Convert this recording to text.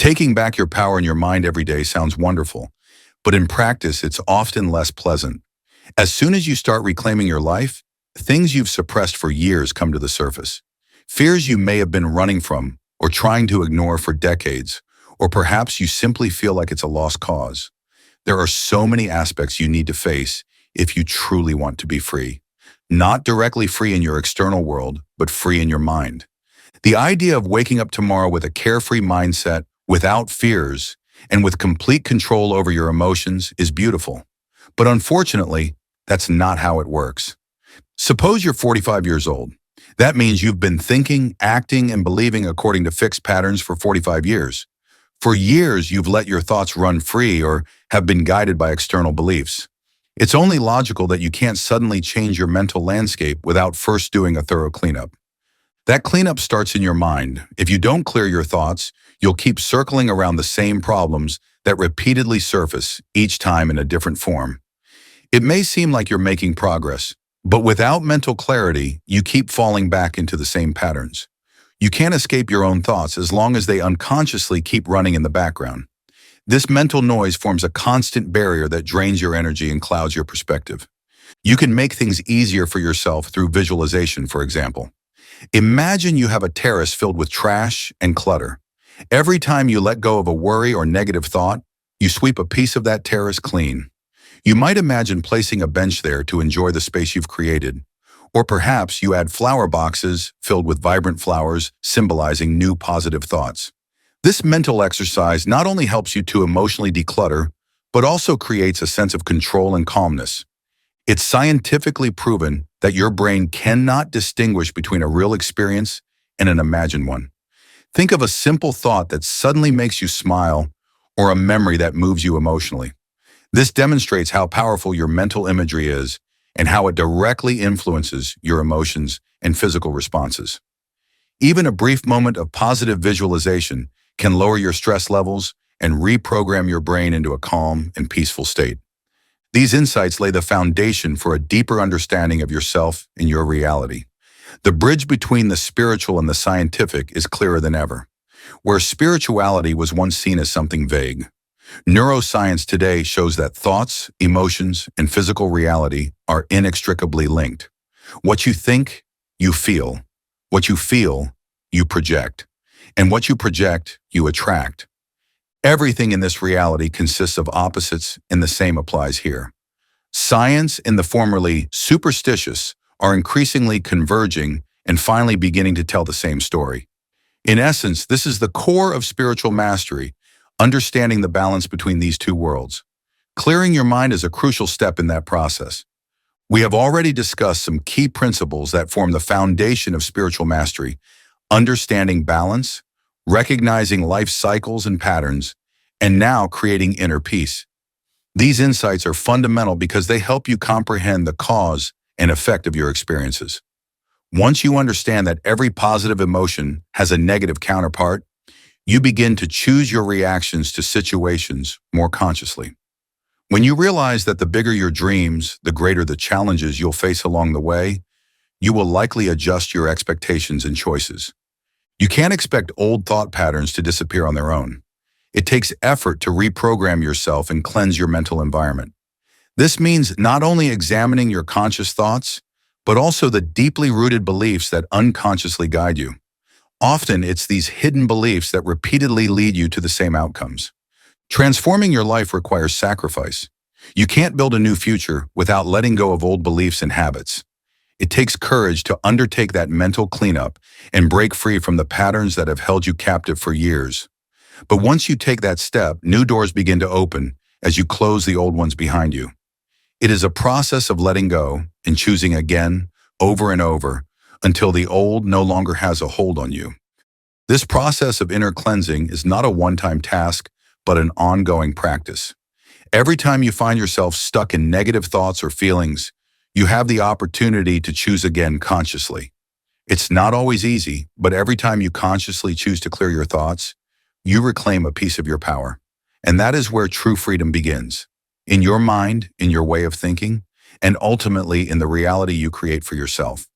Taking back your power in your mind every day sounds wonderful, but in practice, it's often less pleasant. As soon as you start reclaiming your life, things you've suppressed for years come to the surface. Fears you may have been running from or trying to ignore for decades, or perhaps you simply feel like it's a lost cause. There are so many aspects you need to face if you truly want to be free. Not directly free in your external world, but free in your mind. The idea of waking up tomorrow with a carefree mindset, without fears, and with complete control over your emotions is beautiful. But unfortunately, that's not how it works. Suppose you're 45 years old. That means you've been thinking, acting, and believing according to fixed patterns for 45 years. For years, you've let your thoughts run free or have been guided by external beliefs. It's only logical that you can't suddenly change your mental landscape without first doing a thorough cleanup. That cleanup starts in your mind. If you don't clear your thoughts, you'll keep circling around the same problems that repeatedly surface, each time in a different form. It may seem like you're making progress, but without mental clarity, you keep falling back into the same patterns. You can't escape your own thoughts as long as they unconsciously keep running in the background. This mental noise forms a constant barrier that drains your energy and clouds your perspective. You can make things easier for yourself through visualization, for example. Imagine you have a terrace filled with trash and clutter. Every time you let go of a worry or negative thought, you sweep a piece of that terrace clean. You might imagine placing a bench there to enjoy the space you've created. Or perhaps you add flower boxes filled with vibrant flowers symbolizing new positive thoughts. This mental exercise not only helps you to emotionally declutter, but also creates a sense of control and calmness. It's scientifically proven that your brain cannot distinguish between a real experience and an imagined one. Think of a simple thought that suddenly makes you smile or a memory that moves you emotionally. This demonstrates how powerful your mental imagery is and how it directly influences your emotions and physical responses. Even a brief moment of positive visualization can lower your stress levels and reprogram your brain into a calm and peaceful state. These insights lay the foundation for a deeper understanding of yourself and your reality. The bridge between the spiritual and the scientific is clearer than ever. Where spirituality was once seen as something vague, neuroscience today shows that thoughts, emotions, and physical reality are inextricably linked. What you think, you feel. What you feel, you project. And what you project, you attract. Everything in this reality consists of opposites, and the same applies here. Science and the formerly superstitious are increasingly converging and finally beginning to tell the same story. In essence, this is the core of spiritual mastery, understanding the balance between these two worlds. Clearing your mind is a crucial step in that process. We have already discussed some key principles that form the foundation of spiritual mastery: understanding balance, recognizing life cycles and patterns, and now creating inner peace. These insights are fundamental because they help you comprehend the cause and effect of your experiences. Once you understand that every positive emotion has a negative counterpart, you begin to choose your reactions to situations more consciously. When you realize that the bigger your dreams, the greater the challenges you'll face along the way, you will likely adjust your expectations and choices. You can't expect old thought patterns to disappear on their own. It takes effort to reprogram yourself and cleanse your mental environment. This means not only examining your conscious thoughts, but also the deeply rooted beliefs that unconsciously guide you. Often, it's these hidden beliefs that repeatedly lead you to the same outcomes. Transforming your life requires sacrifice. You can't build a new future without letting go of old beliefs and habits. It takes courage to undertake that mental cleanup and break free from the patterns that have held you captive for years. But once you take that step, new doors begin to open as you close the old ones behind you. It is a process of letting go and choosing again, over and over, until the old no longer has a hold on you. This process of inner cleansing is not a one-time task, but an ongoing practice. Every time you find yourself stuck in negative thoughts or feelings, you have the opportunity to choose again consciously. It's not always easy, but every time you consciously choose to clear your thoughts, you reclaim a piece of your power. And that is where true freedom begins. In your mind, in your way of thinking, and ultimately in the reality you create for yourself.